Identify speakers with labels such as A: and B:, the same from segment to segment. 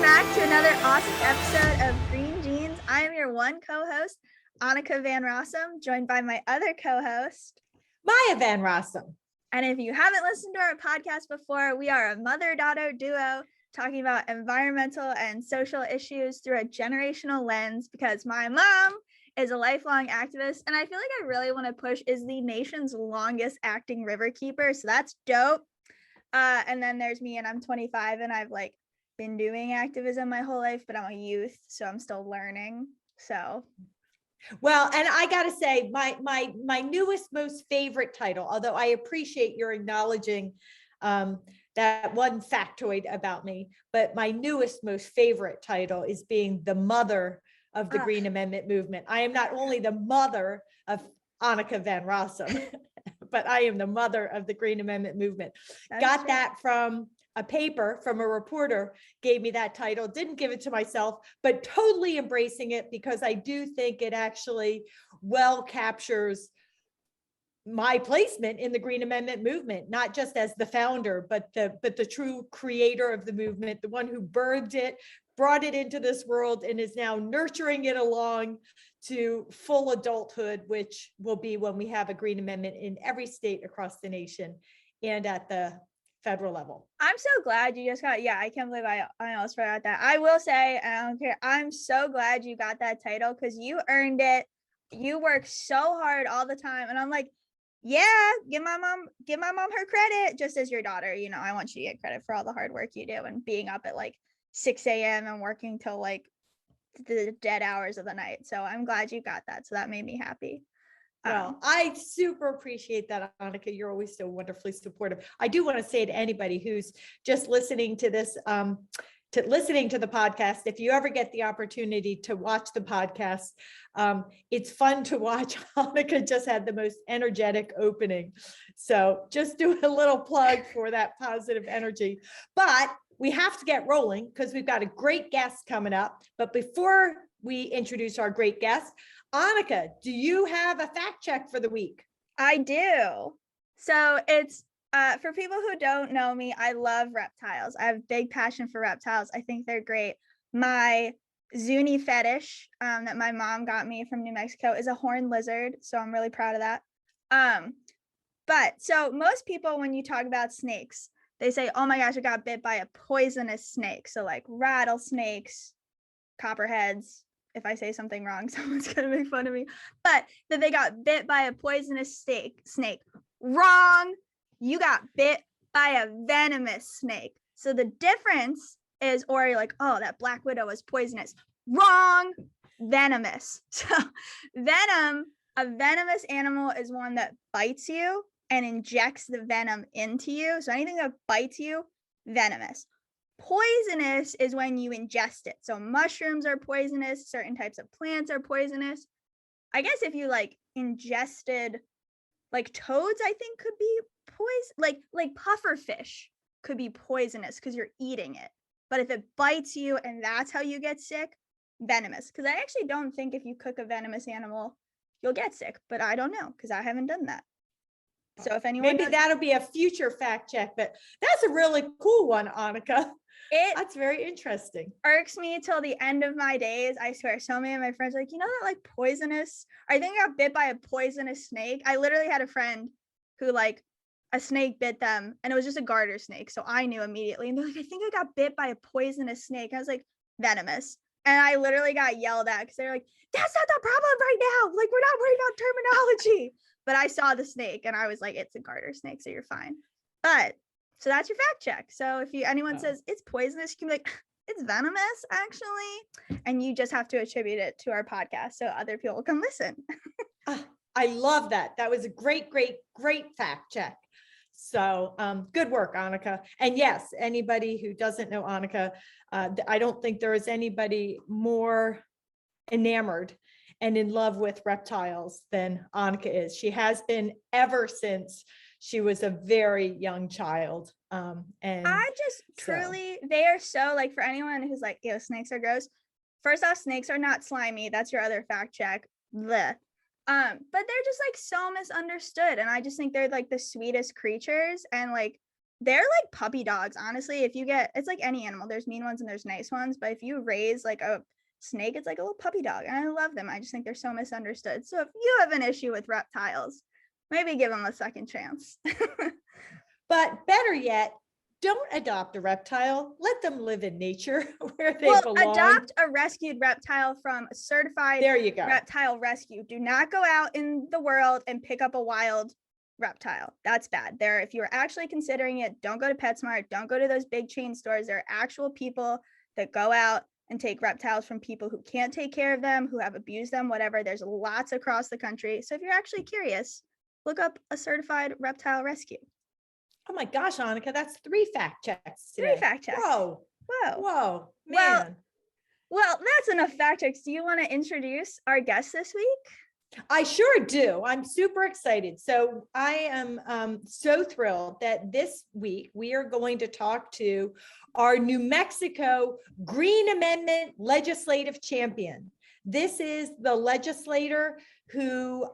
A: back to another awesome episode of Green Jeans. I am your one co-host, Annika Van Rossum, joined by my other co-host,
B: Maya Van Rossum.
A: And if you haven't listened to our podcast before, we are a mother-daughter duo talking about environmental and social issues through a generational lens, because my mom is a lifelong activist, and I feel like I really want to push is the nation's longest acting river keeper, so that's dope. And then there's me, and I'm 25, and I've been doing activism my whole life, but I'm a youth, so I'm still learning. So
B: well, and I gotta say, my newest, most favorite title, although I appreciate your acknowledging that one factoid about me, but my newest, most favorite title is being the mother of the Green Amendment movement. I am not only the mother of Annika Van Rossum, but I am the mother of the Green Amendment movement. Got that from a paper from a reporter, gave me that title, didn't give it to myself, but totally embracing it because I do think it actually well captures my placement in the Green Amendment movement, not just as the founder, but the true creator of the movement, the one who birthed it, brought it into this world, and is now nurturing it along to full adulthood, which will be when we have a Green Amendment in every state across the nation and at the federal level.
A: I'm so glad you just got, I can't believe I almost forgot that. I will say, and I don't care, I'm so glad you got that title because you earned it. You work so hard all the time. And I'm like, yeah, give my mom her credit, just as your daughter. You know, I want you to get credit for all the hard work you do and being up at 6 a.m. and working till the dead hours of the night. So I'm glad you got that. So that made me happy.
B: Well, I super appreciate that, Annika. You're always so wonderfully supportive. I do want to say to anybody who's just listening to this, listening to the podcast, if you ever get the opportunity to watch the podcast, it's fun to watch. Annika just had the most energetic opening. So just do a little plug for that positive energy. But we have to get rolling because we've got a great guest coming up. But before we introduce our great guest, Annika, do you have a fact check for the week?
A: I do. So it's for people who don't know me, I love reptiles. I have a big passion for reptiles. I think they're great. My Zuni fetish that my mom got me from New Mexico is a horned lizard. So I'm really proud of that. But so most people, when you talk about snakes, they say, oh my gosh, I got bit by a poisonous snake. So rattlesnakes, copperheads. If I say something wrong, someone's gonna make fun of me. But that they got bit by a poisonous snake. Wrong. You got bit by a venomous snake. So the difference is, or you're like, oh, that black widow was poisonous. Wrong. Venomous. So a venomous animal is one that bites you and injects the venom into you. So anything that bites you, venomous. Poisonous is when you ingest it. So mushrooms are poisonous, certain types of plants are poisonous. I guess if you ingested toads, I think could be poison, like puffer fish could be poisonous because you're eating it. But if it bites you and that's how you get sick, venomous. Because I actually don't think if you cook a venomous animal, you'll get sick, but I don't know because I haven't done that. So if anyone
B: maybe that'll be a future fact check, but that's a really cool one, Annika. That's very interesting.
A: Irks me till the end of my days. I swear, so many of my friends are like, you know that poisonous, or I think I got bit by a poisonous snake. I literally had a friend who a snake bit them and it was just a garter snake. So I knew immediately. And they're like, I think I got bit by a poisonous snake. I was like, venomous. And I literally got yelled at because they're like, that's not the problem right now. We're not worried about terminology. But I saw the snake and I was like, it's a garter snake, so you're fine. But so that's your fact check. So if anyone says it's poisonous, you can be like, it's venomous, actually. And you just have to attribute it to our podcast so other people can listen.
B: I love that. That was a great fact check. So good work, Annika. And yes, anybody who doesn't know Annika, I don't think there is anybody more enamored and in love with reptiles than Annika is. She has been ever since she was a very young child. And
A: I just truly, they are so for anyone who's like, ew, snakes are gross. First off, snakes are not slimy. That's your other fact check. Blech. But they're just so misunderstood. And I just think they're the sweetest creatures. And they're like puppy dogs, honestly. If you get, it's like any animal, there's mean ones and there's nice ones, but if you raise like a snake, it's like a little puppy dog, and I love them. I just think they're so misunderstood. So if you have an issue with reptiles, maybe give them a second chance.
B: But better yet, don't adopt a reptile. Let them live in nature where they
A: Well,
B: belong.
A: adopt a rescued reptile from a certified
B: There you go.
A: reptile rescue. Do not go out in the world and pick up a wild reptile. That's bad. There, if you're actually considering it, don't go to PetSmart. Don't go to those big chain stores. There are actual people that go out and take reptiles from people who can't take care of them, who have abused them, whatever. There's lots across the country. So if you're actually curious, look up a certified reptile rescue.
B: Oh my gosh, Annika, that's 3 fact checks today.
A: 3 fact checks.
B: Whoa,
A: Whoa.
B: whoa,
A: Well,
B: man.
A: Well, that's enough fact checks. Do you want to introduce our guest this week?
B: I sure do. I'm super excited. So I am so thrilled that this week we are going to talk to our New Mexico Green Amendment legislative champion. This is the legislator who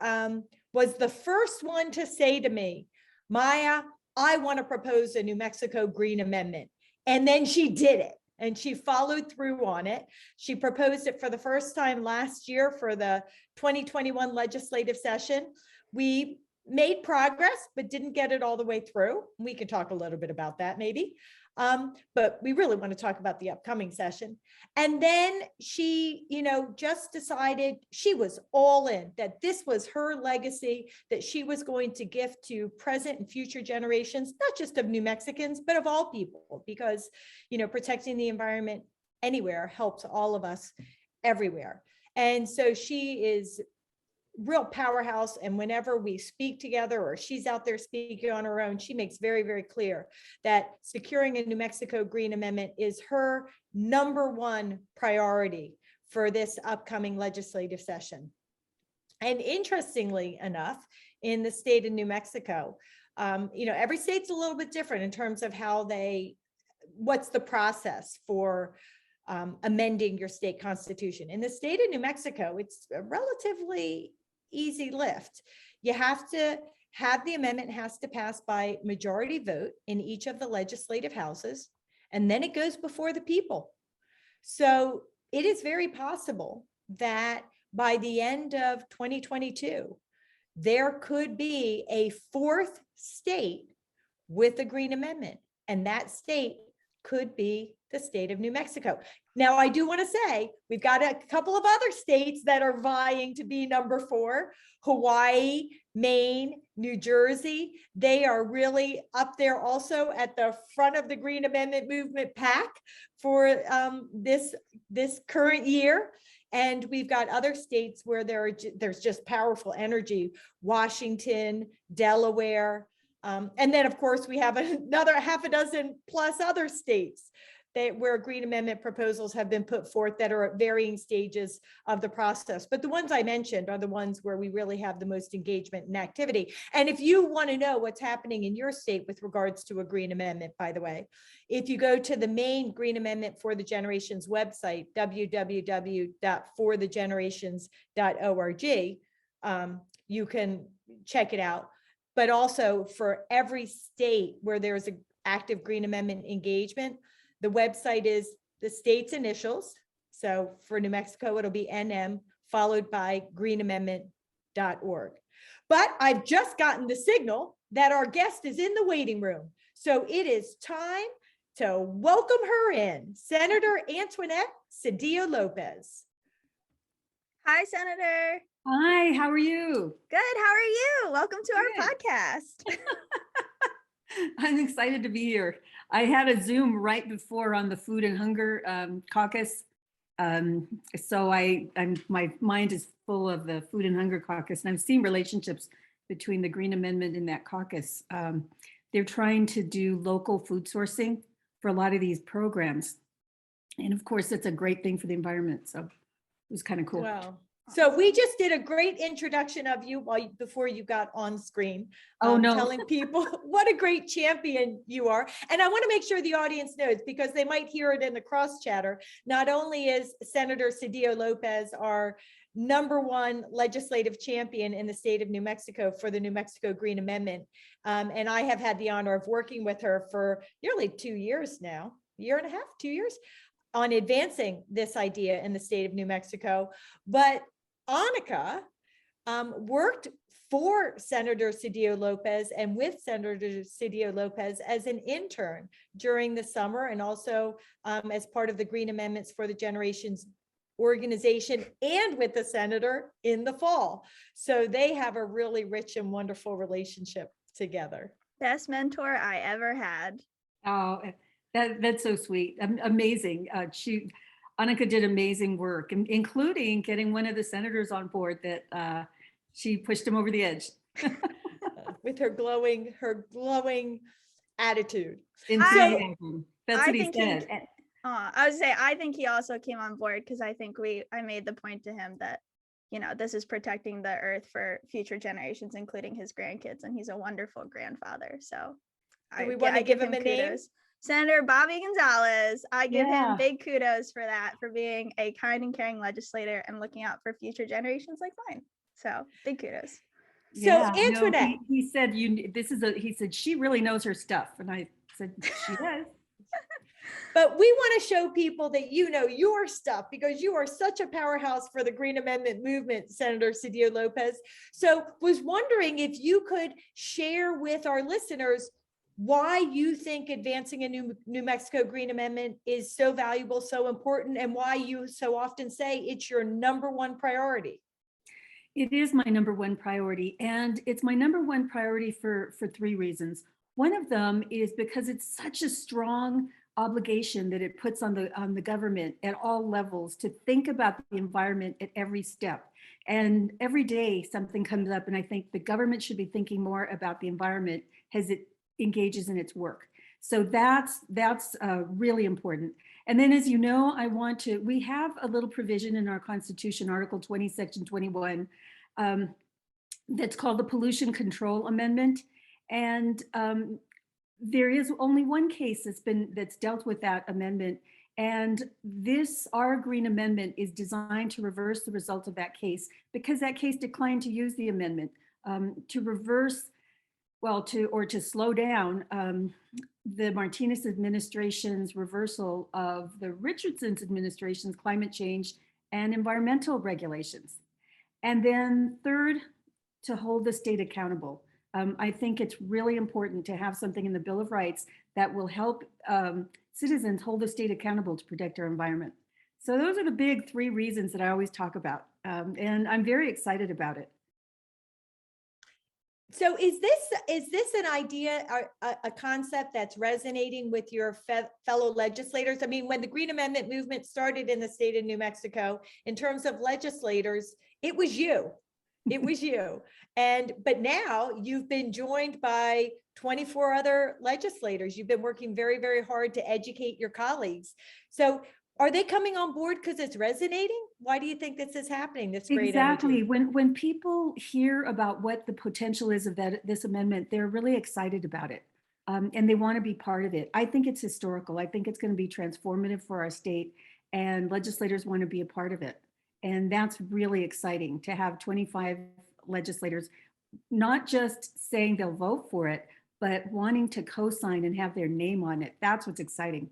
B: was the first one to say to me, Maya, I want to propose a New Mexico Green Amendment. And then she did it. And she followed through on it. She proposed it for the first time last year for the 2021 legislative session. We made progress, but didn't get it all the way through. We can talk a little bit about that maybe. But we really want to talk about the upcoming session. And then she, just decided she was all in, that this was her legacy, that she was going to give to present and future generations, not just of New Mexicans, but of all people, because, protecting the environment anywhere helps all of us everywhere. And so she is real powerhouse. And whenever we speak together or she's out there speaking on her own, she makes very, very clear that securing a New Mexico Green Amendment is her #1 priority for this upcoming legislative session. And interestingly enough, in the state of New Mexico, every state's a little bit different in terms of how what's the process for amending your state constitution. In the state of New Mexico, it's a relatively easy lift. You have to have the amendment has to pass by majority vote in each of the legislative houses, and then it goes before the people. So it is very possible that by the end of 2022, there could be a 4th state with a Green Amendment, and that state could be the state of New Mexico. Now, I do want to say we've got a couple of other states that are vying to be #4, Hawaii, Maine, New Jersey. They are really up there also at the front of the Green Amendment movement pack for this current year. And we've got other states where there's just powerful energy, Washington, Delaware. And then, of course, we have another half a dozen plus other states where Green Amendment proposals have been put forth that are at varying stages of the process. But the ones I mentioned are the ones where we really have the most engagement and activity. And if you want to know what's happening in your state with regards to a Green Amendment, by the way, if you go to the main Green Amendment for the Generations website, www.forthegenerations.org, you can check it out. But also for every state where there's an active Green Amendment engagement, the website is the state's initials. So for New Mexico, it'll be NM followed by greenamendment.org. But I've just gotten the signal that our guest is in the waiting room. So it is time to welcome her in, Senator Antoinette Sedillo Lopez.
A: Hi, Senator.
C: Hi, how are you?
A: Good. How are you? Welcome to our
C: Good.
A: podcast.
C: I'm excited to be here. I had a Zoom right before on the Food and Hunger Caucus. So my mind is full of the Food and Hunger Caucus, and I've seen relationships between the Green Amendment and that caucus. They're trying to do local food sourcing for a lot of these programs. And of course, it's a great thing for the environment. So it was kind of cool.
B: Wow. So we just did a great introduction of you before you got on screen.
C: Oh, no.
B: Telling people what a great champion you are. And I want to make sure the audience knows, because they might hear it in the cross chatter. Not only is Senator Sedillo Lopez our #1 legislative champion in the state of New Mexico for the New Mexico Green Amendment. And I have had the honor of working with her for nearly 2 years now, year and a half, 2 years, on advancing this idea in the state of New Mexico. But Annika worked for Senator Sedillo Lopez and with Senator Sedillo Lopez as an intern during the summer, and also as part of the Green Amendments for the Generations organization, and with the senator in the fall. So they have a really rich and wonderful relationship together.
A: Best mentor I ever had.
C: Oh, that's so sweet. Amazing. Annika did amazing work, including getting one of the senators on board that she pushed him over the edge.
B: With her glowing attitude.
C: Enthusiasm. That's
A: I
C: what he
A: think
C: said.
A: I would say, I think he also came on board because I think I made the point to him that, you know, this is protecting the earth for future generations, including his grandkids, and he's a wonderful grandfather. So
B: we want to give him a name?
A: kudos. Senator Bobby Gonzalez, I give
C: Yeah.
A: him big kudos for that, for being a kind and caring legislator and looking out for future generations like mine. So big kudos.
B: So Antoinette,
C: he said, he said, she really knows her stuff. And I said, she does.
B: but we want to show people that you know your stuff, because you are such a powerhouse for the Green Amendment movement, Senator Sedillo Lopez. So was wondering if you could share with our listeners why you think advancing a New Mexico Green Amendment is so valuable, so important, and why you so often say it's your #1 priority.
C: It is my #1 priority, and it's my #1 priority for 3 reasons. One of them is because it's such a strong obligation that it puts on the government at all levels to think about the environment at every step. And every day something comes up, and I think the government should be thinking more about the environment as it engages in its work. So that's really important. And then, as you know, we have a little provision in our Constitution, Article 20, Section 21, that's called the Pollution Control Amendment. And there is only one case that's dealt with that amendment. And our Green Amendment is designed to reverse the result of that case, because that case declined to use the amendment to reverse, to slow down the Martinez administration's reversal of the Richardson's administration's climate change and environmental regulations. And then third, to hold the state accountable. I think it's really important to have something in the Bill of Rights that will help citizens hold the state accountable to protect our environment. So those are the big 3 reasons that I always talk about. And I'm very excited about it.
B: So is this an idea, a concept that's resonating with your fellow legislators? I mean, when the Green Amendment movement started in the state of New Mexico, in terms of legislators, it was you. It was you. But now you've been joined by 24 other legislators. You've been working very, very hard to educate your colleagues. So are they coming on board because it's resonating? Why do you think this is happening? This great
C: Exactly.
B: energy?
C: When people hear about what the potential is of this amendment, they're really excited about it. And they want to be part of it. I think it's historical. I think it's going to be transformative for our state, and legislators want to be a part of it. And that's really exciting to have 25 legislators, not just saying they'll vote for it, but wanting to co-sign and have their name on it. That's what's exciting.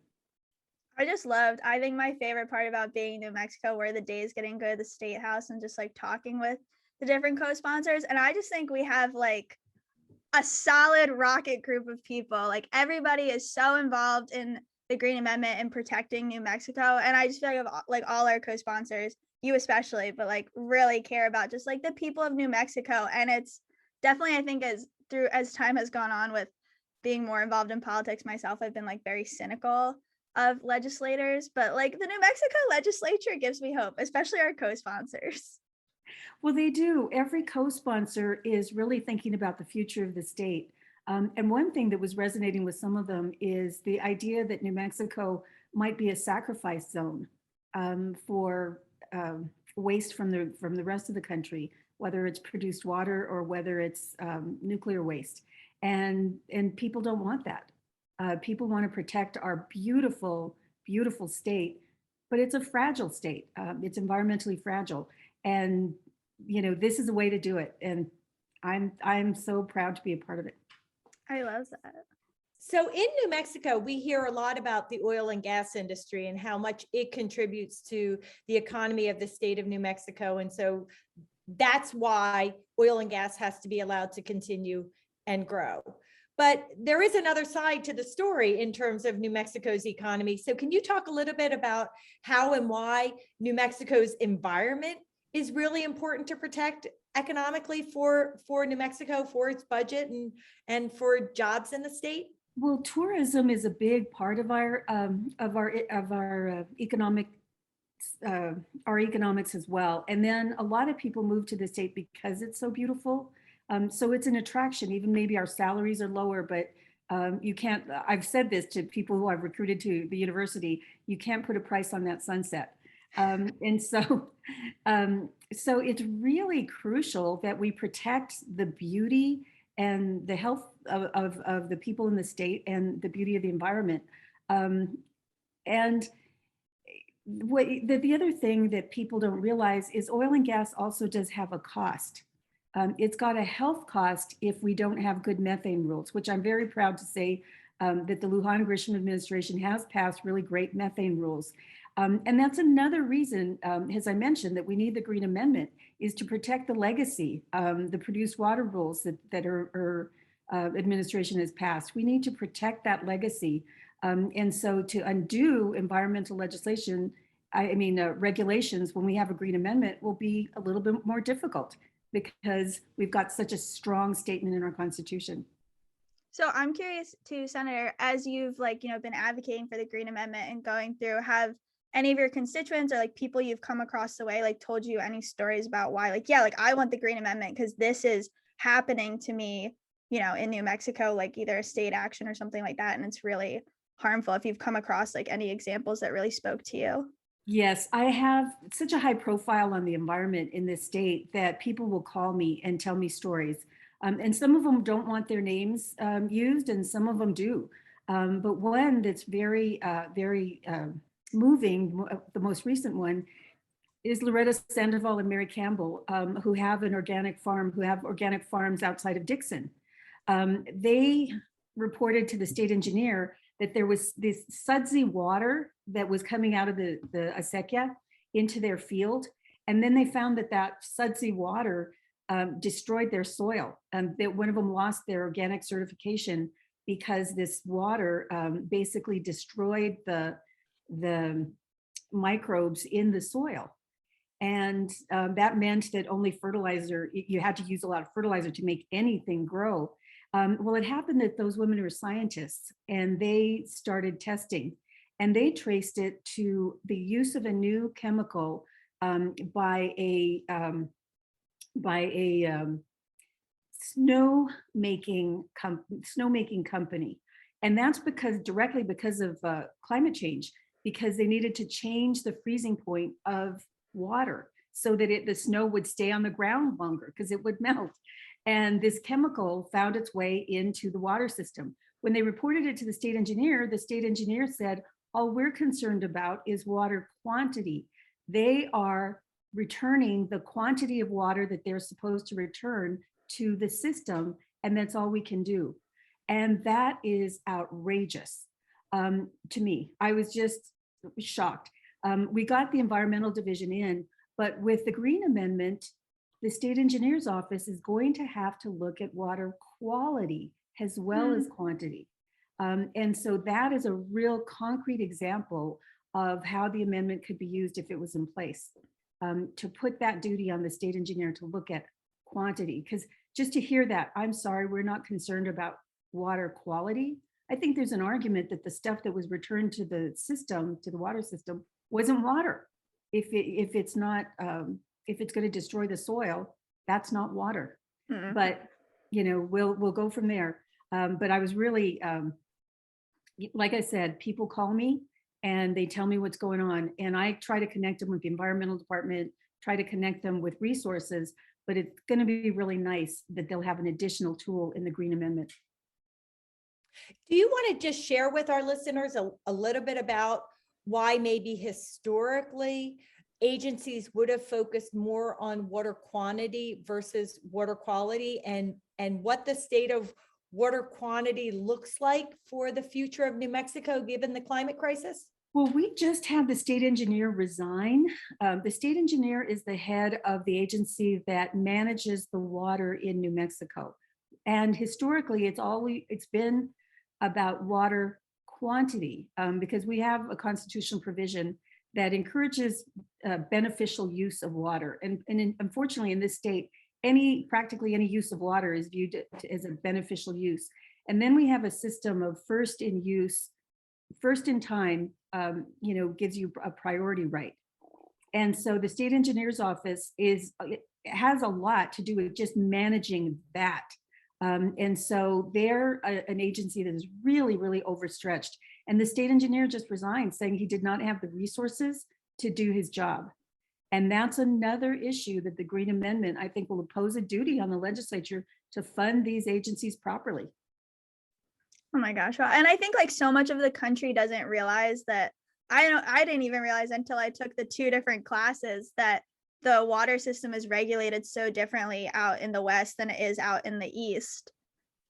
A: I think my favorite part about being in New Mexico were the days getting to go to the state house and just like talking with the different co-sponsors. And I just think we have like a solid rocket group of people. Like everybody is so involved in the Green Amendment and protecting New Mexico. And I just feel like all our co-sponsors, you especially, but like really care about just like the people of New Mexico. And it's definitely, I think as time has gone on with being more involved in politics myself, I've been like very cynical of legislators, but like the New Mexico legislature gives me hope, especially our co-sponsors.
C: Well, they do. Every co-sponsor is really thinking about the future of the state. And one thing that was resonating with some of them is the idea that New Mexico might be a sacrifice zone for waste from the rest of the country, whether it's produced water or whether it's nuclear waste. And people don't want that. People want to protect our beautiful, beautiful state, but it's a fragile state. It's environmentally fragile. And, this is a way to do it. And I'm so proud to be a part of it.
A: I love that.
B: So in New Mexico, we hear a lot about the oil and gas industry and how much it contributes to the economy of the state of New Mexico. And so that's why oil and gas has to be allowed to continue and grow. But there is another side to the story in terms of New Mexico's economy. So can you talk a little bit about how and why New Mexico's environment is really important to protect economically for New Mexico, for its budget and for jobs in the state?
C: Well, tourism is a big part of our economics as well. And then a lot of people move to the state because it's so beautiful. So it's an attraction. Even maybe our salaries are lower, but you can't. I've said this to people who I've recruited to the university. You can't put a price on that sunset. And so it's really crucial that we protect the beauty and the health of the people in the state and the beauty of the environment. And the other thing that people don't realize is oil and gas also does have a cost. It's got a health cost if we don't have good methane rules, which I'm very proud to say that the Lujan Grisham administration has passed really great methane rules. And that's another reason, as I mentioned, that we need the Green Amendment is to protect the legacy, the produced water rules that her administration has passed. We need to protect that legacy. And so to undo environmental legislation, regulations when we have a Green Amendment will be a little bit more difficult because we've got such a strong statement in our Constitution.
A: So I'm curious too, Senator, as you've been advocating for the Green Amendment and going through, have any of your constituents or people you've come across the way told you any stories about why I want the Green Amendment because this is happening to me, in New Mexico, either a state action or something like that, and it's really harmful? If you've come across any examples that really spoke to you?
C: Yes, I have such a high profile on the environment in this state that people will call me and tell me stories. And some of them don't want their names used and some of them do. But one that's very moving, the most recent one, is Loretta Sandoval and Mary Campbell, who have organic farms outside of Dixon. They reported to the state engineer that there was this sudsy water that was coming out of the acequia into their field. And then they found that sudsy water destroyed their soil. That one of them lost their organic certification because this water basically destroyed the microbes in the soil. And that meant that only fertilizer, you had to use a lot of fertilizer to make anything grow. Well, it happened that those women were scientists and they started testing and they traced it to the use of a new chemical by a snowmaking company. And that's directly because of climate change, because they needed to change the freezing point of water so that the snow would stay on the ground longer because it would melt. And this chemical found its way into the water system. When they reported it to the state engineer said, all we're concerned about is water quantity. They are returning the quantity of water that they're supposed to return to the system, and that's all we can do. And that is outrageous to me. I was just shocked. We got the environmental division in, but with the Green Amendment, the state engineer's office is going to have to look at water quality as well as quantity. And so that is a real concrete example of how the amendment could be used if it was in place, to put that duty on the state engineer to look at quantity. Because just to hear that, I'm sorry, we're not concerned about water quality. I think there's an argument that the stuff that was returned to the system, to the water system, wasn't water. If it's not, if it's going to destroy the soil, that's not water. Mm-hmm. But we'll go from there. But I was really, like I said, people call me and they tell me what's going on. And I try to connect them with the environmental department, try to connect them with resources, but it's going to be really nice that they'll have an additional tool in the Green Amendment.
B: Do you want to just share with our listeners a little bit about why maybe historically agencies would have focused more on water quantity versus water quality, and what the state of water quantity looks like for the future of New Mexico, given the climate crisis?
C: Well, we just had the state engineer resign. The state engineer is the head of the agency that manages the water in New Mexico. And historically, it's been about water quantity, because we have a constitutional provision that encourages beneficial use of water. And unfortunately, in this state, practically any use of water is viewed as a beneficial use. And then we have a system of first in use, first in time, gives you a priority right. And so the state engineer's office has a lot to do with just managing that. And so they're an agency that is really, really overstretched. And the state engineer just resigned, saying he did not have the resources to do his job. And that's another issue that the Green Amendment, I think, will impose a duty on the legislature to fund these agencies properly.
A: Oh my gosh. And I think like so much of the country doesn't realize that. I didn't even realize until I took the 2 different classes that the water system is regulated so differently out in the West than it is out in the East.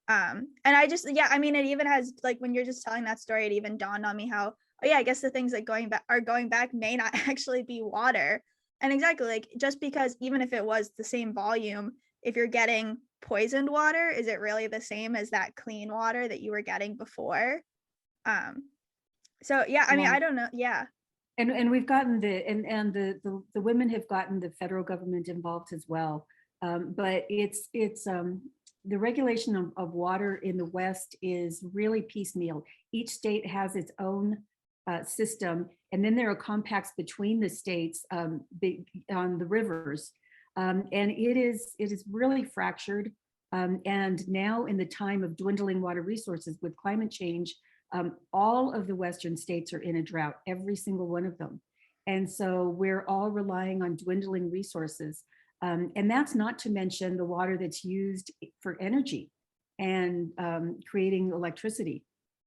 A: And I just, yeah, I mean, it even has, like, when you're just telling that story, it even dawned on me how, oh yeah, I guess the things that are going back may not actually be water. And exactly, like, just because even if it was the same volume, if you're getting poisoned water, is it really the same as that clean water that you were getting before? So yeah, I mean, I don't know. Yeah.
C: And we've gotten the women have gotten the federal government involved as well. But it's the regulation of water in the West is really piecemeal. Each state has its own system, and then there are compacts between the states on the rivers, and it is really fractured. And now, in the time of dwindling water resources with climate change, all of the Western states are in a drought, every single one of them. And so we're all relying on dwindling resources. And that's not to mention the water that's used for energy and creating electricity.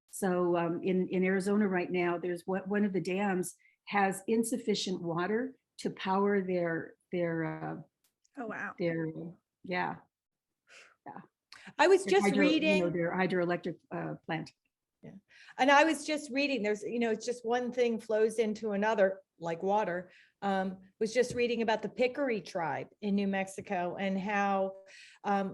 C: So in Arizona right now, there's one of the dams has insufficient water to power their
A: Oh wow.
C: yeah.
B: I was just reading
C: their hydroelectric plant.
B: Yeah. And I was just reading, there's, it's just one thing flows into another, like water. Was just reading about the Pickery tribe in New Mexico and how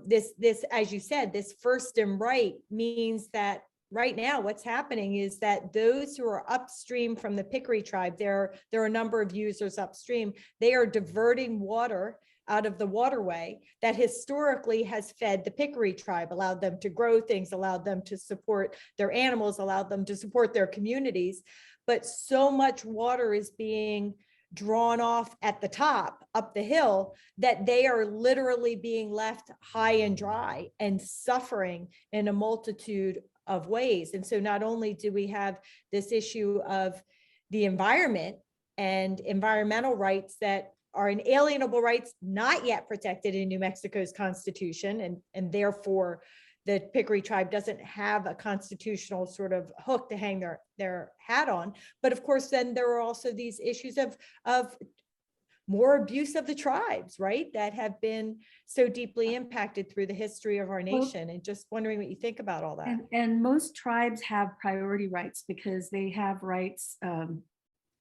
B: this, as you said, this first and right means that right now what's happening is that those who are upstream from the Pickery tribe, there are a number of users upstream, they are diverting water out of the waterway that historically has fed the Pickery tribe, allowed them to grow things, allowed them to support their animals, allowed them to support their communities. But so much water is being drawn off at the top, up the hill, that they are literally being left high and dry and suffering in a multitude of ways. And so not only do we have this issue of the environment and environmental rights that are inalienable rights not yet protected in New Mexico's constitution, and therefore the Pickery tribe doesn't have a constitutional sort of hook to hang their hat on. But of course, then there are also these issues of more abuse of the tribes, right, that have been so deeply impacted through the history of our nation. And just wondering what you think about all that.
C: And most tribes have priority rights because they have rights,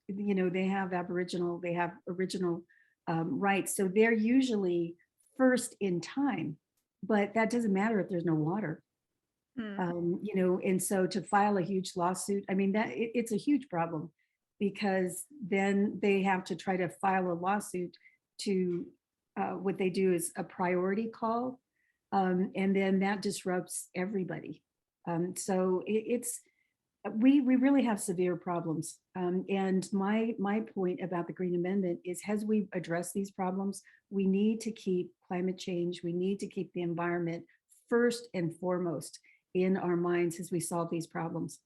C: they have Aboriginal, they have original rights. So they're usually first in time, but that doesn't matter if there's no water. And so to file a huge lawsuit, I mean, it's a huge problem, because then they have to try to file a lawsuit to what they do is a priority call, and then that disrupts everybody. So we really have severe problems. And my point about the Green Amendment is, as we address these problems, we need to keep climate change, we need to keep the environment first and foremost in our minds as we solve these problems.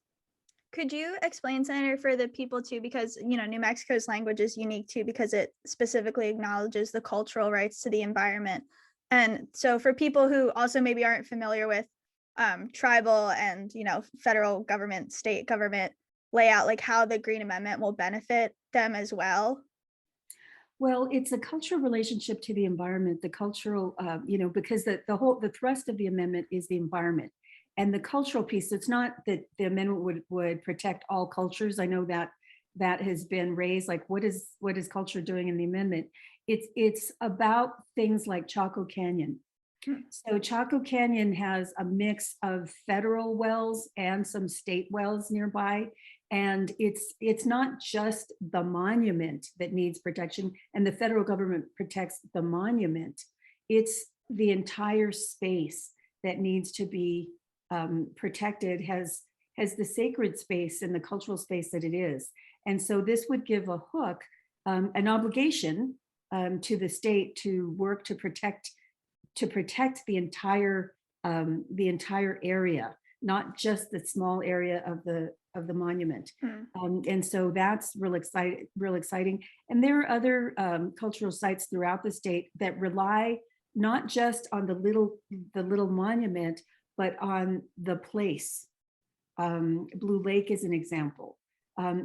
A: Could you explain, Senator, for the people too, because New Mexico's language is unique too, because it specifically acknowledges the cultural rights to the environment. And so for people who also maybe aren't familiar with tribal and federal government, state government layout, like how the Green Amendment will benefit them as well.
C: Well, it's a cultural relationship to the environment, the cultural, because the thrust of the amendment is the environment. And the cultural piece, it's not that the amendment would protect all cultures. I know that has been raised, like what is culture doing in the amendment? It's about things like Chaco Canyon. So Chaco Canyon has a mix of federal wells and some state wells nearby. And it's not just the monument that needs protection, and the federal government protects the monument. It's the entire space that needs to be protected, has the sacred space and the cultural space that it is. And so this would give a hook, an obligation to the state to work to protect the entire area, not just the small area of the monument. And so that's real exciting. And there are other cultural sites throughout the state that rely not just on the little monument, but on the place. Blue Lake is an example.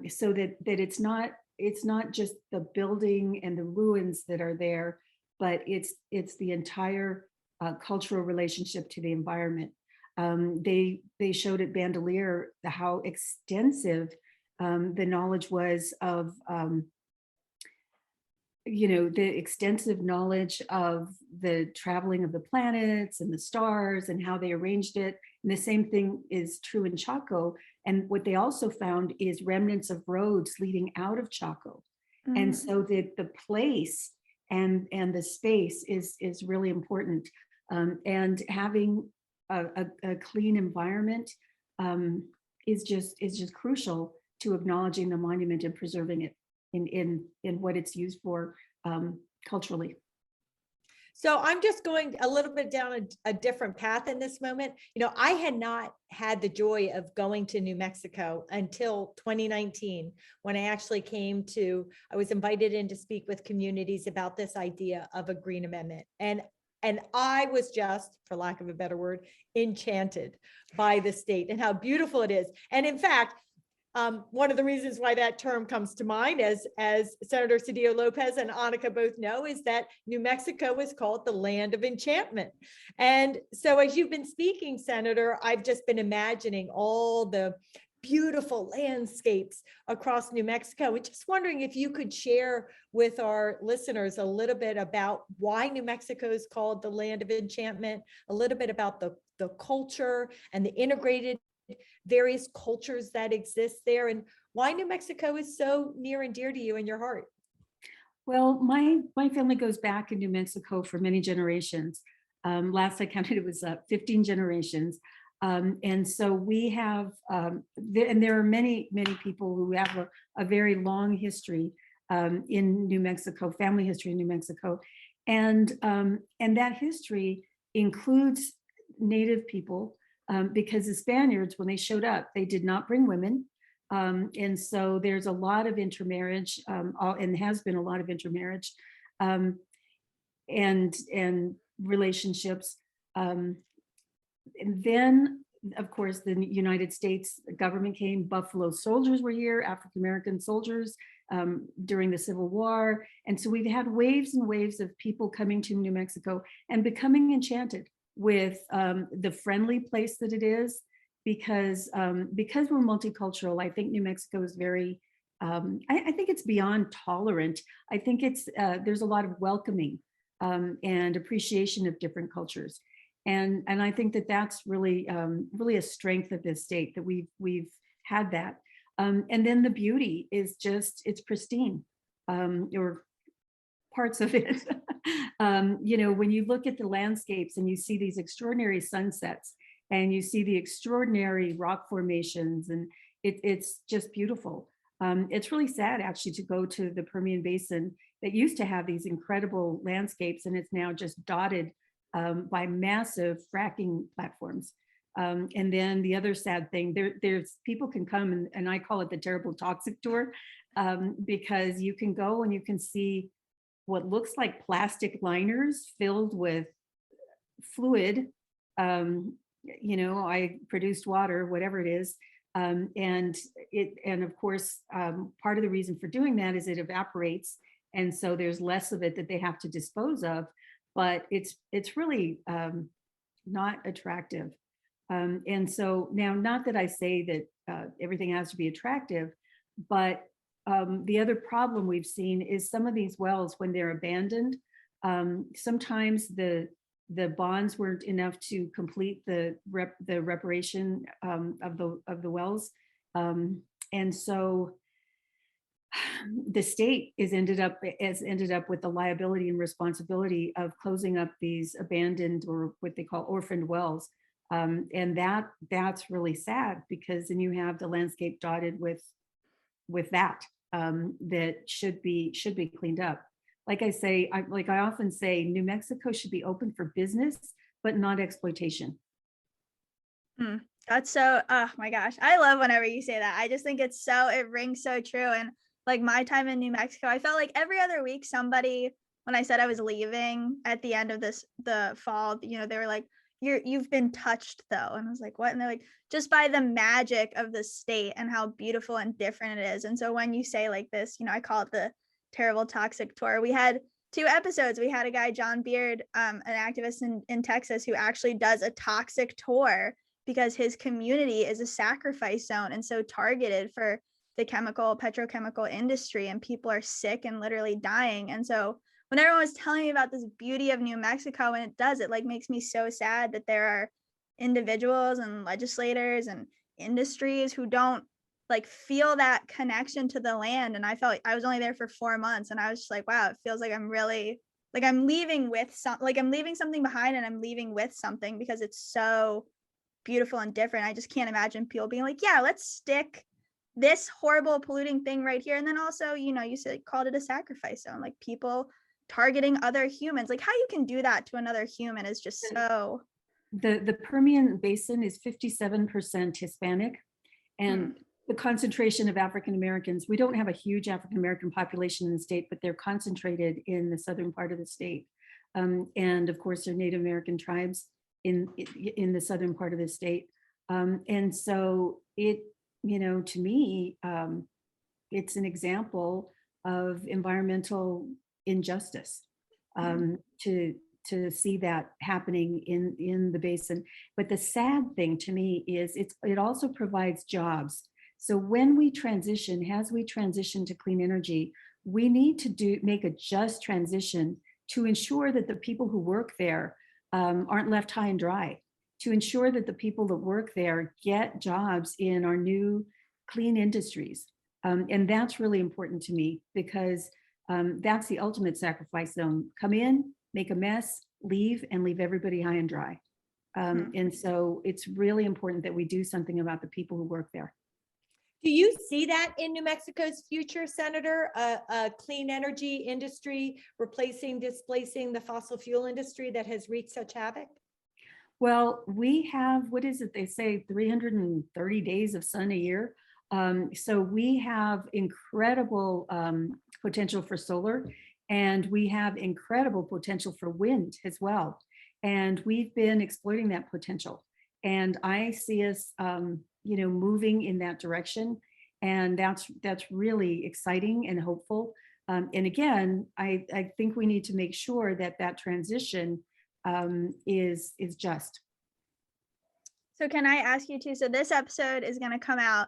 C: So that it's not just the building and the ruins that are there, but it's the entire cultural relationship to the environment. They showed at Bandelier how extensive the knowledge was of the extensive knowledge of the traveling of the planets and the stars and how they arranged it. And the same thing is true in Chaco. And what they also found is remnants of roads leading out of Chaco. And so the place and the space is really important. And having a clean environment is just crucial to acknowledging the monument and preserving it in what it's used for culturally.
B: So I'm just going a little bit down a different path in this moment. I had not had the joy of going to New Mexico until 2019, when I actually I was invited in to speak with communities about this idea of a Green Amendment. And I was just, for lack of a better word, enchanted by the state and how beautiful it is. And in fact, one of the reasons why that term comes to mind, as Senator Sedillo Lopez and Annika both know, is that New Mexico is called the land of enchantment. And so as you've been speaking, Senator, I've just been imagining all the beautiful landscapes across New Mexico. And just wondering if you could share with our listeners a little bit about why New Mexico is called the land of enchantment, a little bit about the culture and the integrated various cultures that exist there, and why New Mexico is so near and dear to you in your heart.
C: Well, my family goes back in New Mexico for many generations. Last I counted, it was 15 generations. And so we have, and there are many people who have a very long history in New Mexico, family history in New Mexico. And that history includes Native people, because the Spaniards, when they showed up, they did not bring women. And so there's a lot of intermarriage, and has been a lot of intermarriage and relationships. And then, of course, the United States government came. Buffalo soldiers were here, African-American soldiers during the Civil War. And so we've had waves and waves of people coming to New Mexico and becoming enchanted with the friendly place that it is, because we're multicultural. I think New Mexico is very, I think it's beyond tolerant. I think it's there's a lot of welcoming and appreciation of different cultures, and I think that that's really a strength of this state, that we've had that. And then the beauty is just, it's pristine, or parts of it. When you look at the landscapes and you see these extraordinary sunsets and you see the extraordinary rock formations, and it's just beautiful. It's really sad actually to go to the Permian Basin that used to have these incredible landscapes, and it's now just dotted by massive fracking platforms. And then the other sad thing, there's people can come and I call it the terrible toxic tour, because you can go and you can see what looks like plastic liners filled with fluid. I produced water, whatever it is. And of course, part of the reason for doing that is it evaporates. And so there's less of it that they have to dispose of, but it's really not attractive. And so now, not that I say that everything has to be attractive, but the other problem we've seen is some of these wells, when they're abandoned, sometimes the bonds weren't enough to complete the reparation of the wells, and so the state has ended up with the liability and responsibility of closing up these abandoned, or what they call orphaned wells. And that's really sad, because then you have the landscape dotted with that that should be cleaned up. Like I say, I often say, New Mexico should be open for business, but not exploitation.
A: That's so, oh my gosh, I love whenever you say that. I just think it rings so true. And like my time in New Mexico, I felt like every other week somebody, when I said I was leaving at the end of the fall, they were like, you've been touched though. And I was like, what? And they're like, just by the magic of the state and how beautiful and different it is. And so when you say like this, I call it the terrible toxic tour. We had 2 episodes. We had a guy, John Beard, an activist in Texas, who actually does a toxic tour because his community is a sacrifice zone and so targeted for the petrochemical industry, and people are sick and literally dying. And so when everyone was telling me about this beauty of New Mexico, and it like makes me so sad that there are individuals and legislators and industries who don't like feel that connection to the land. And I felt like I was only there for 4 months, and I was just like, wow, it feels like I'm really like I'm leaving with I'm leaving something behind, and I'm leaving with something because it's so beautiful and different. I just can't imagine people being like, yeah, let's stick this horrible polluting thing right here. And then also, you said called it a sacrifice zone, like people targeting other humans, like how you can do that to another human is just so.
C: The Permian Basin is 57% Hispanic, and the concentration of African Americans, we don't have a huge African American population in the state, but they're concentrated in the southern part of the state. And of course, there are Native American tribes in the southern part of the state. And so to me, it's an example of environmental injustice, to see that happening in the basin. But the sad thing to me is it also provides jobs. So when we transition, as we transition to clean energy, we need to make a just transition to ensure that the people who work there aren't left high and dry, to ensure that the people that work there get jobs in our new clean industries. And that's really important to me, because that's the ultimate sacrifice zone. Come in, make a mess, leave, and leave everybody high and dry. And so it's really important that we do something about the people who work there.
B: Do you see that in New Mexico's future, Senator? A clean energy industry displacing the fossil fuel industry that has wreaked such havoc?
C: Well, we have, what is it they say, 330 days of sun a year. So we have incredible potential for solar, and we have incredible potential for wind as well. And we've been exploiting that potential. And I see us, moving in that direction. And that's really exciting and hopeful. And again, I think we need to make sure that transition is just.
A: So can I ask you too? So this episode is going to come out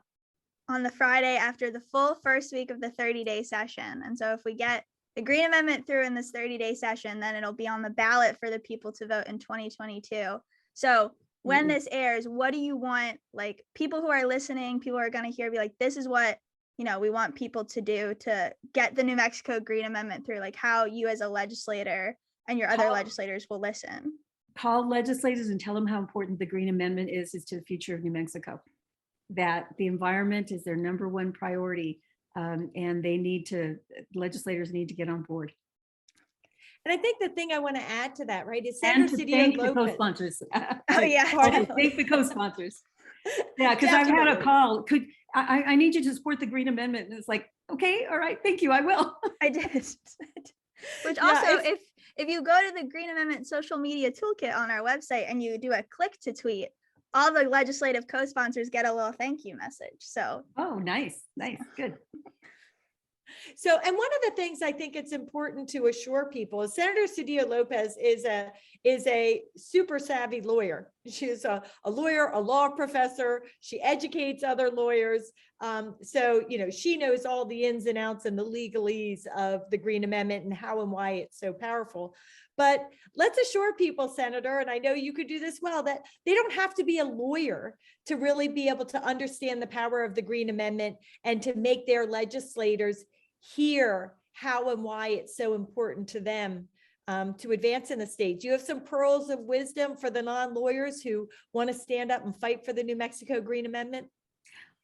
A: on the Friday after the full first week of the 30-day session. And so if we get the Green Amendment through in this 30-day session, then it'll be on the ballot for the people to vote in 2022. So when this airs, what do you want, like people who are listening, people who are going to hear, be like, this is what, we want people to do to get the New Mexico Green Amendment through, like how you as a legislator and your other legislators will listen?
C: Call legislators and tell them how important the Green Amendment is to the future of New Mexico, that the environment is their number one priority, and legislators need to get on board.
B: And I think the thing I want to add to that, right, is
C: And
B: Senator
C: to
B: Sedillo
C: thank the
B: Lopez.
C: co-sponsors.
A: Oh, yeah.
C: Also, thank the co-sponsors. Yeah, because I've had a
B: Definitely.
C: call. I need you to support the Green Amendment. And it's like, okay, all right, thank you, I will.
A: I did. Which
B: Yeah,
A: also,
B: it's-
A: if you go to the Green Amendment social media toolkit on our website and you do a click to tweet, all the legislative co-sponsors get a little thank you message. So
C: Oh, nice, good.
B: So, and one of the things I think it's important to assure people is Senator Sedillo Lopez is a super savvy lawyer. She's a lawyer, a law professor. She educates other lawyers. So, you know, she knows all the ins and outs and the legalese of the Green Amendment and how and why it's so powerful. But let's assure people, Senator, and I know you could do this well, that they don't have to be a lawyer to really be able to understand the power of the Green Amendment and to make their legislators hear how and why it's so important to them to advance in the state. Do you have some pearls of wisdom for the non-lawyers who want to stand up and fight for the New Mexico Green Amendment?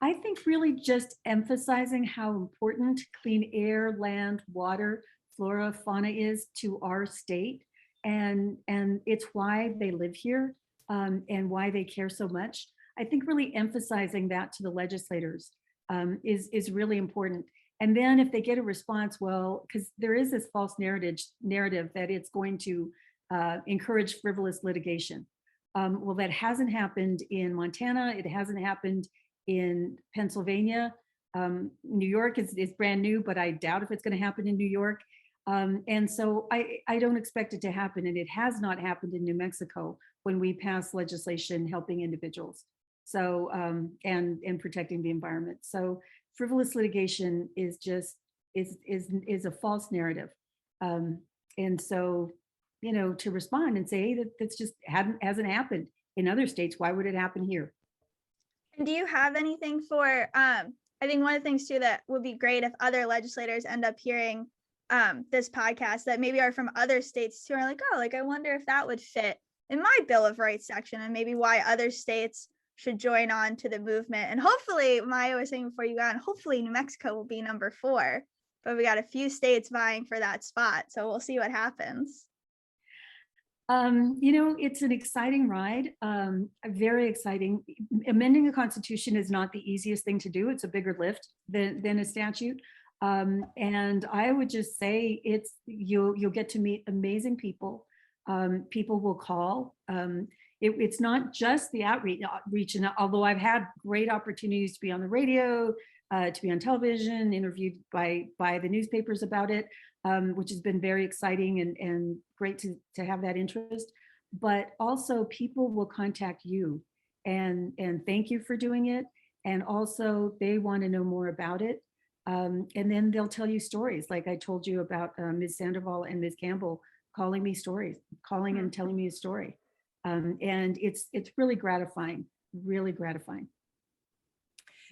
C: I think really just emphasizing how important clean air, land, water, flora, fauna is to our state. And it's why they live here and why they care so much. I think really emphasizing that to the legislators is really important. And then if they get a response, well, because there is this false narrative that it's going to encourage frivolous litigation. Well, that hasn't happened in Montana. It hasn't happened in Pennsylvania. New York is brand new, but I doubt if it's going to happen in New York. And so I don't expect it to happen. And it has not happened in New Mexico when we pass legislation helping individuals. So, and protecting the environment. So frivolous litigation is just, is a false narrative. And so, you know, to respond and say, hey, that's just hasn't happened in other states. Why would it happen here?
A: And do you have anything for, I think one of the things too that would be great if other legislators end up hearing this podcast that maybe are from other states too, are like, oh, like I wonder if that would fit in my Bill of Rights section and maybe why other states should join on to the movement. And hopefully, Maya was saying before you got on, hopefully New Mexico will be number 4, but we got a few states vying for that spot. So we'll see what happens.
C: You know, it's an exciting ride, very exciting. Amending a constitution is not the easiest thing to do. It's a bigger lift than a statute. And I would just say you'll get to meet amazing people. People will call. It's not just the outreach, and although I've had great opportunities to be on the radio, to be on television, interviewed by the newspapers about it, which has been very exciting and great to have that interest. But also people will contact you and thank you for doing it. And also they want to know more about it. And then they'll tell you stories like I told you about Ms. Sandoval and Ms. Campbell calling me stories, calling and telling me a story. And it's really gratifying, really gratifying.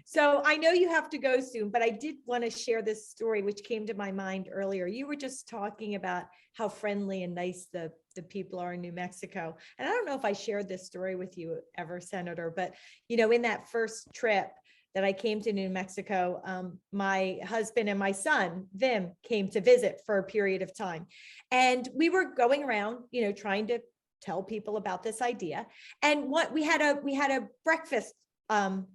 B: So I know you have to go soon, but I did want to share this story, which came to my mind earlier. You were just talking about how friendly and nice the people are in New Mexico. And I don't know if I shared this story with you ever, Senator, but, you know, in that first trip that I came to New Mexico, my husband and my son, Vim, came to visit for a period of time. And we were going around, you know, trying to tell people about this idea. And what we had a breakfast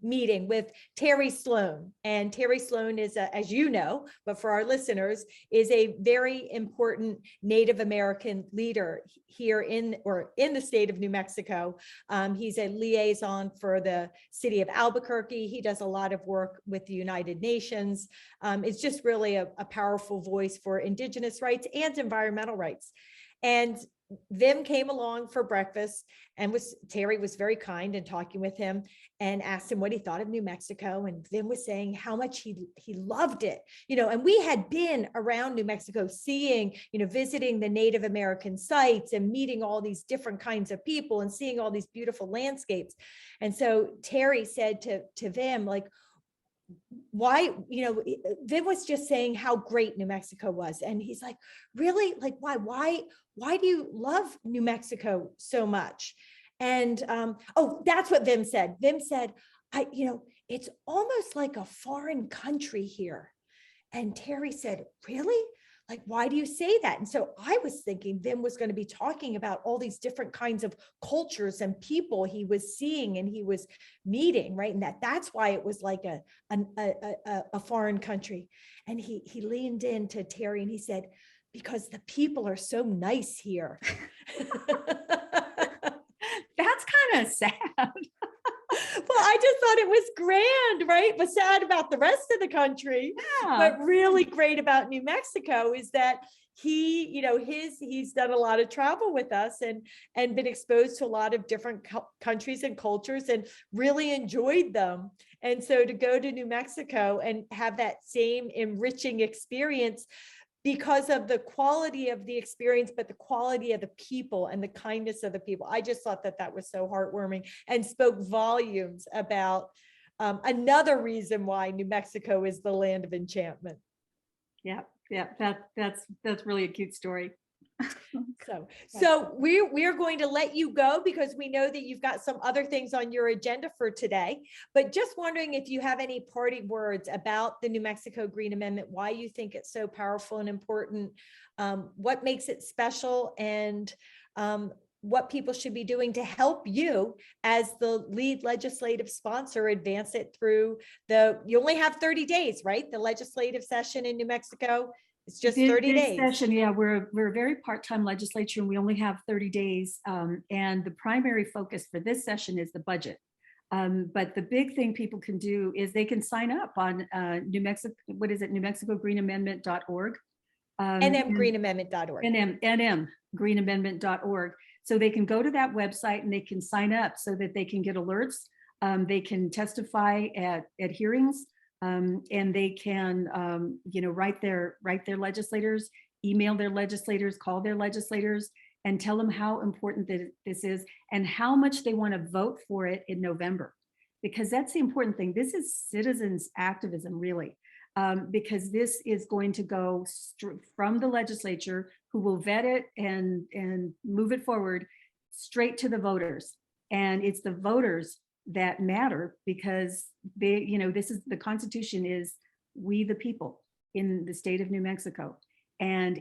B: meeting with Terry Sloan. And Terry Sloan is, as you know, but for our listeners, is a very important Native American leader here in the state of New Mexico. He's a liaison for the city of Albuquerque. He does a lot of work with the United Nations. It's just really a powerful voice for Indigenous rights and environmental rights. And Vim came along for breakfast, and Terry was very kind in talking with him and asked him what he thought of New Mexico. And Vim was saying how much he loved it, you know, and we had been around New Mexico seeing, you know, visiting the Native American sites and meeting all these different kinds of people and seeing all these beautiful landscapes. And so Terry said to Vim, like, why, you know, Vim was just saying how great New Mexico was. And he's like, really? Like, why do you love New Mexico so much? And, oh, that's what Vim said. Vim said, you know, it's almost like a foreign country here. And Terry said, really? like, why do you say that? And so I was thinking Vim was going to be talking about all these different kinds of cultures and people he was seeing and he was meeting, right? And that's why it was like a foreign country. And he leaned into Terry and he said, because the people are so nice here.
C: That's kind of sad.
B: Well, I just thought it was grand, right? But sad about the rest of the country.
C: Yeah.
B: But really great about New Mexico is that he's done a lot of travel with us and been exposed to a lot of different countries and cultures and really enjoyed them. And so to go to New Mexico and have that same enriching experience because of the quality of the experience, but the quality of the people and the kindness of the people. I just thought that was so heartwarming and spoke volumes about another reason why New Mexico is the land of enchantment.
C: Yeah, that's really a cute story.
B: So we are going to let you go because we know that you've got some other things on your agenda for today, but just wondering if you have any parting words about the New Mexico Green Amendment, why you think it's so powerful and important, what makes it special, and what people should be doing to help you as the lead legislative sponsor advance it through you only have 30 days, right? The legislative session in New Mexico. It's just 30 days.
C: Session, yeah, we're a very part-time legislature and we only have 30 days. And the primary focus for this session is the budget. But the big thing people can do is they can sign up on New Mexico, what is it? NewMexicoGreenAmendment.org.
B: nmgreenamendment.org.
C: nmgreenamendment.org. So they can go to that website and they can sign up so that they can get alerts. They can testify at hearings. And they can, write their legislators, email their legislators, call their legislators, and tell them how important this is and how much they want to vote for it in November, because that's the important thing. This is citizens activism, really, because this is going to go from the legislature, who will vet it and move it forward straight to the voters. And it's the voters that matter, because this is the Constitution is we the people in the state of New Mexico, and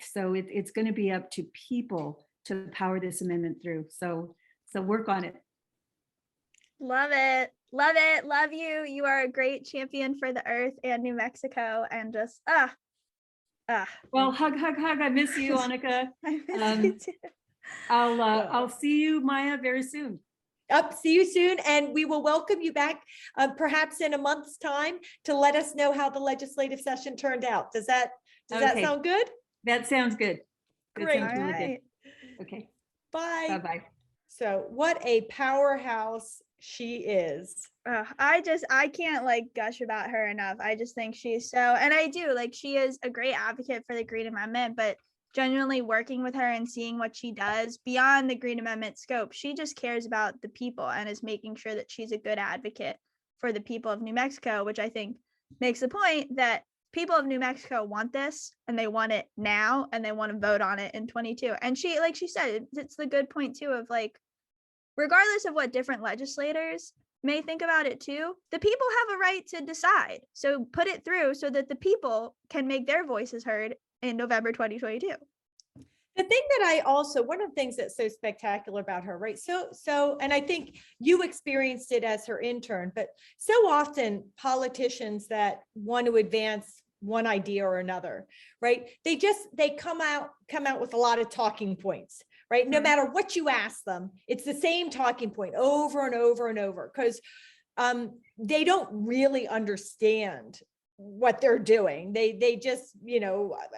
C: so it's going to be up to people to power this amendment through. So work on it.
A: Love it, love you. You are a great champion for the earth and New Mexico, and just
C: Well, hug. I miss you, Annika.
A: I miss you too.
C: I'll see you, Maya, very soon.
B: See you soon, and we will welcome you back perhaps in a month's time to let us know how the legislative session turned out. Does that sound good?
C: That sounds good.
B: Great.
C: That sounds really
A: All right.
C: good. Okay.
B: Bye.
C: Bye-bye.
B: So what a powerhouse she is.
A: I can't gush about her enough. I just think she's and I do, she is a great advocate for the Green Amendment, but genuinely working with her and seeing what she does beyond the Green Amendment scope, she just cares about the people and is making sure that she's a good advocate for the people of New Mexico, which I think makes the point that people of New Mexico want this and they want it now and they want to vote on it in 22. And she, like she said, it's the good point too of regardless of what different legislators may think about it too, the people have a right to decide. So put it through so that the people can make their voices heard in November 2022.
B: The thing that one of the things that's so spectacular about her, right? So, and I think you experienced it as her intern, but so often politicians that want to advance one idea or another, right? They come out with a lot of talking points, right? No matter what you ask them, it's the same talking point over and over and over, because they don't really understand what they're doing. They just,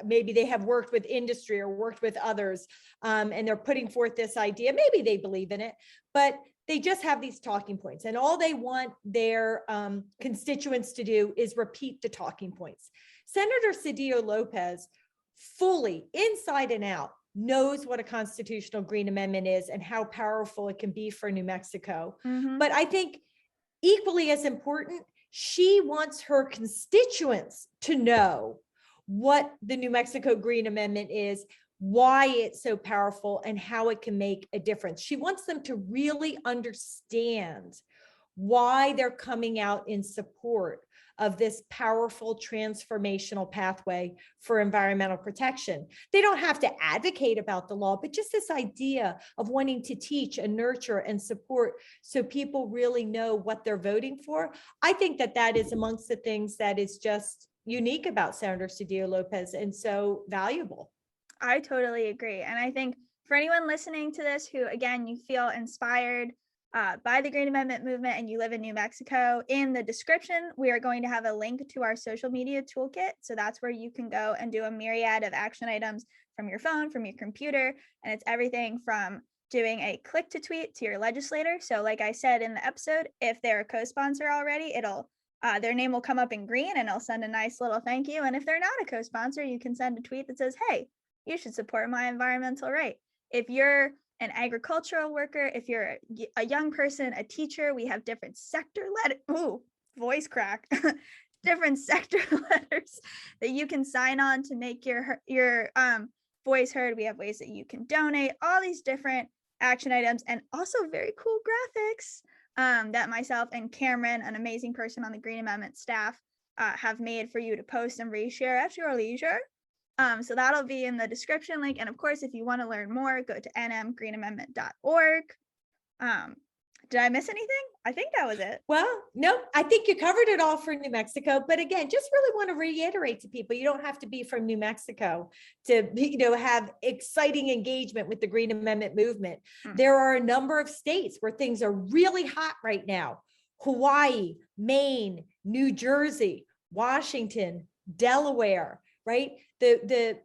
B: maybe they have worked with industry or worked with others, and they're putting forth this idea. Maybe they believe in it, but they just have these talking points, and all they want their constituents to do is repeat the talking points. Senator Sedillo Lopez, fully inside and out, knows what a constitutional Green Amendment is and how powerful it can be for New Mexico.
A: Mm-hmm.
B: But I think equally as important, she wants her constituents to know what the New Mexico Green Amendment is, why it's so powerful, and how it can make a difference. She wants them to really understand why they're coming out in support of this powerful transformational pathway for environmental protection. They don't have to advocate about the law, but just this idea of wanting to teach and nurture and support so people really know what they're voting for. I think that that is amongst the things that is just unique about Senator Sedillo Lopez and so valuable.
A: I totally agree. And I think for anyone listening to this who, again, you feel inspired by the Green Amendment movement and you live in New Mexico, in the description, we are going to have a link to our social media toolkit. So that's where you can go and do a myriad of action items from your phone, from your computer. And it's everything from doing a click to tweet to your legislator. So like I said in the episode, if they're a co-sponsor already, it'll their name will come up in green and it'll send a nice little thank you. And if they're not a co-sponsor, you can send a tweet that says, hey, you should support my environmental right. If you're an agricultural worker, if you're a young person, a teacher, we have different sector voice crack, different sector letters that you can sign on to make your voice heard. We have ways that you can donate, all these different action items, and also very cool graphics that myself and Cameron, an amazing person on the Green Amendment staff, have made for you to post and reshare at your leisure. So that'll be in the description link. And of course, if you want to learn more, go to nmgreenamendment.org. Did I miss anything? I think that was it.
B: Well, no, I think you covered it all for New Mexico. But again, just really want to reiterate to people, you don't have to be from New Mexico to, have exciting engagement with the Green Amendment movement. There are a number of states where things are really hot right now. Hawaii, Maine, New Jersey, Washington, Delaware, right? The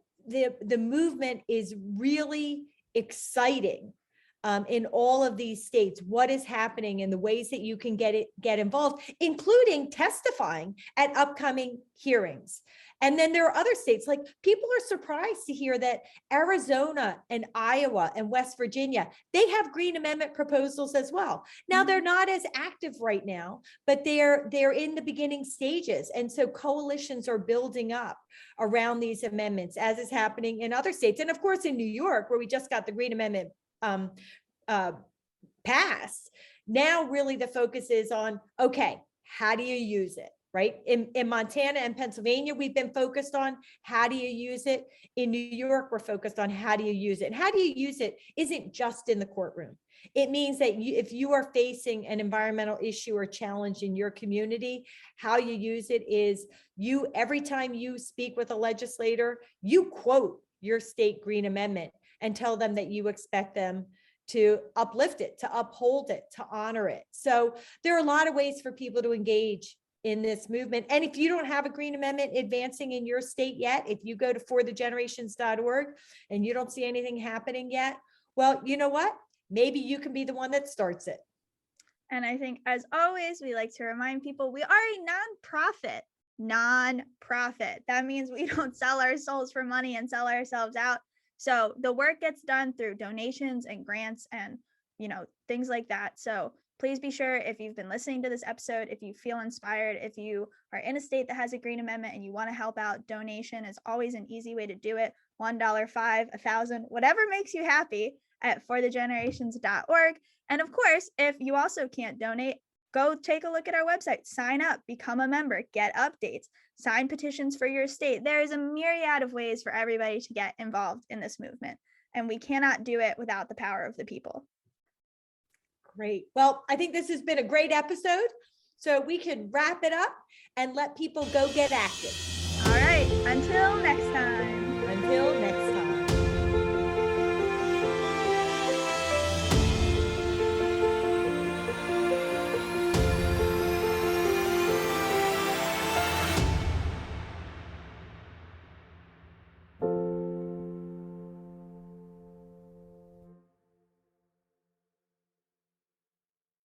B: movement is really exciting in all of these states. What is happening and the ways that you can get involved, including testifying at upcoming hearings. And then there are other states, like people are surprised to hear that Arizona and Iowa and West Virginia, they have Green Amendment proposals as well. Now they're not as active right now, but they're in the beginning stages. And so coalitions are building up around these amendments, as is happening in other states. And of course, in New York, where we just got the Green Amendment passed, now really the focus is on, okay, how do you use it? Right? In Montana and Pennsylvania, we've been focused on how do you use it. In New York, we're focused on how do you use it. And how do you use it isn't just in the courtroom. It means that if you are facing an environmental issue or challenge in your community, how you use it is every time you speak with a legislator, you quote your state Green Amendment and tell them that you expect them to uplift it, to uphold it, to honor it. So there are a lot of ways for people to engage in this movement. And if you don't have a Green Amendment advancing in your state yet, if you go to forthegenerations.org and you don't see anything happening yet, well, you know what? Maybe you can be the one that starts it.
A: And I think, as always, we like to remind people we are a nonprofit. That means we don't sell our souls for money and sell ourselves out. So the work gets done through donations and grants and, things like that. So please be sure, if you've been listening to this episode, if you feel inspired, if you are in a state that has a Green Amendment and you want to help out, donation is always an easy way to do it. $1, $5, $1,000, whatever makes you happy, at forthegenerations.org. And of course, if you also can't donate, go take a look at our website, sign up, become a member, get updates, sign petitions for your state. There is a myriad of ways for everybody to get involved in this movement, and we cannot do it without the power of the people.
B: Great. Well, I think this has been a great episode, so we can wrap it up and let people go get active.
A: All right. Until next time.
B: Until next time.